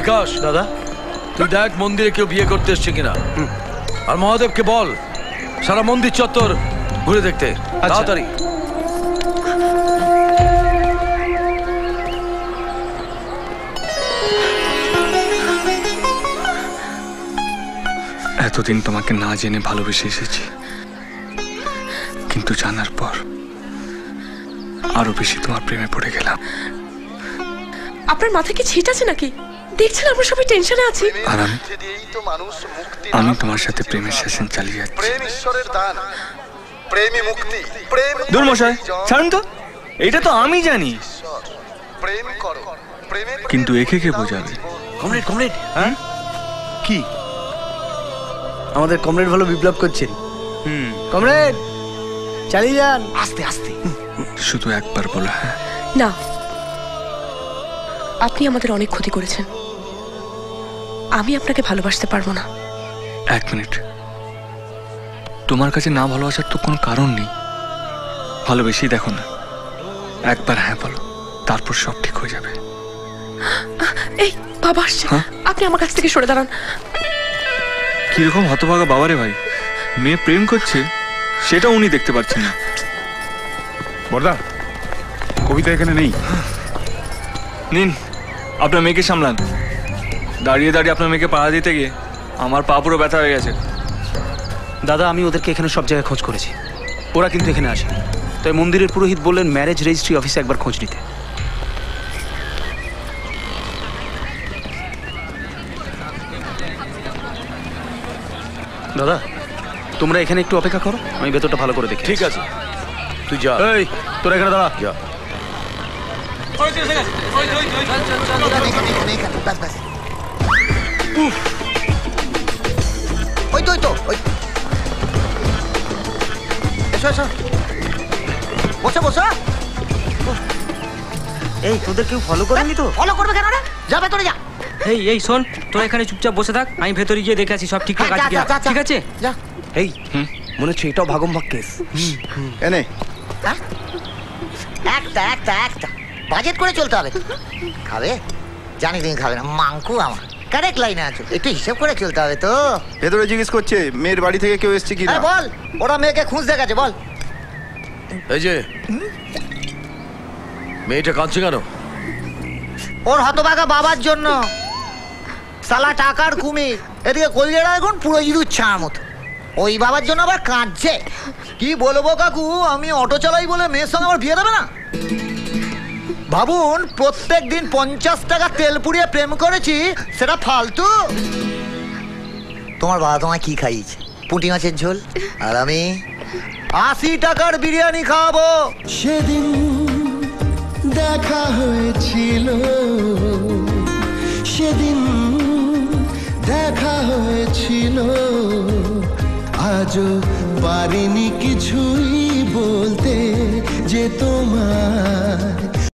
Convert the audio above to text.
বিকাশ দাদা, তুই দেখ মন্দিরে কেউ বিয়ে করতে এসছে কিনা, আর মহাদেবকে বল সারা মন্দির চত্বর ঘুরে দেখতে। তাড়াতাড়ি। এতদিন তোমাকে না জেনে ভালোবেসে এসেছি, কিন্তু জানার পর আরো বেশি তোমার প্রেমে পড়ে গেলাম। আপনার মাথায় কি ছিট আছে নাকি? দেখছেন আমরা সবাই টেনশনে আছি। আর আমি তোমার সাথে প্রেমের সেশন চালিয়ে যাচ্ছি। প্রেম ঈশ্বরের দান, প্রেমই মুক্তি। প্রেম দূর মশাই, ছাড়ুন তো, এটা তো আমি জানি। প্রেম করো, প্রেমের কিন্তু একে কে বোঝাবে? কমরেড কমরেড, হ্যাঁ কি আমাদের কমরেড ভালো বিপ্লব করছেন। কমরেড চালিয়ে যান, আস্তে আস্তে। শুধু একবার বলো হ্যাঁ। না, আপনি আমাদের অনেক ক্ষতি করেছেন, আমি আপনাকে ভালোবাসতে পারবো না। এক মিনিট, তোমার কাছে না ভালোবাসার তো কোনো কারণ নেই। ভালোবেসেই দেখো না, একবার হ্যাঁ বলো, তারপর সব ঠিক হয়ে যাবে। এই বাবা আসছে, আপনি আমার কাছ থেকে সরে দাঁড়ান। কিরকম হতভাগা বাবারে ভাই, মেয়ে প্রেম করছে সেটা উনি দেখতে পাচ্ছেন না। বড়দা, কবিতা এখানে নেই। নিন, আপনার মেয়েকে সামলান। দাঁড়িয়ে দাঁড়িয়ে আপনার মেয়েকে পাড়া দিতে গিয়ে আমার পা পুরো ব্যথা হয়ে গেছে। দাদা, আমি ওদেরকে এখানে সব জায়গায় খোঁজ করেছি, ওরা কিন্তু এখানে আসেনি। তাই মন্দিরের পুরোহিত বললেন ম্যারেজ রেজিস্ট্রি অফিসে একবার খোঁজ নিতে। দাদা, তোমরা এখানে একটু অপেক্ষা করো, আমি ভেতরটা ভালো করে দেখি। ঠিক আছে, তুই যা। এই তোরা এখানে দাঁড়া। যা। ওই তো ওই তো ওই, এসো এসো, বসো বসো। এই তোদের কেউ ফলো করেনি তো? ফলো করবে কেন রে? যা ভেতরে যা। এই এই শোন, তোরা এখানে চুপচাপ বসে থাক, আমি ভেতরে গিয়ে দেখে আসি সব ঠিকঠাক আছে কিনা। ঠিক আছে? যা। এই মনে হচ্ছে এটাও ভাগম ভাগ কেস। এনে একটা একটা একটা বাজেট করে চলতে হবে। খাবে? জানি তুমি খাবে না, মাংকু আমার। কারেক্ট লাইনে আছো, একটু হিসেব করে চলতে হবে তো। ভেতরে জিজ্ঞেস করছে মেয়ের বাড়ি থেকে কেউ এসছে কিনা। বল, ওরা মেয়েকে খুঁজতে গেছে, বল। এই যে মেয়েটা কাঁদছে কেন? ওর হতভাগা বাবার জন্য। সালা টাকার কুমির, এদিকে কলিজাটা এখন পুরো ইঁদুর ছাড়ার মতো। ওই বাবার জন্য আবার কাঁদছে। কি বলবো কাকু, আমি অটো চালাই বলে মেয়ের সঙ্গে আমার বিয়ে দেবে না? ভাবুন, প্রত্যেক দিন 50 টাকা তেল পুড়িয়ে প্রেম করেছি, সেটা ফালতু। তোমার বাবা তোমায় কি খাইয়েছে? পুঁটি মাছের ঝোল, আর আমি 80 টাকার বিরিয়ানি খাওয়াবো। সেদিন দেখা হয়েছিল, সেদিন দেখা হয়েছিল, আজও পারিনি কিছুই বলতে যে তোমার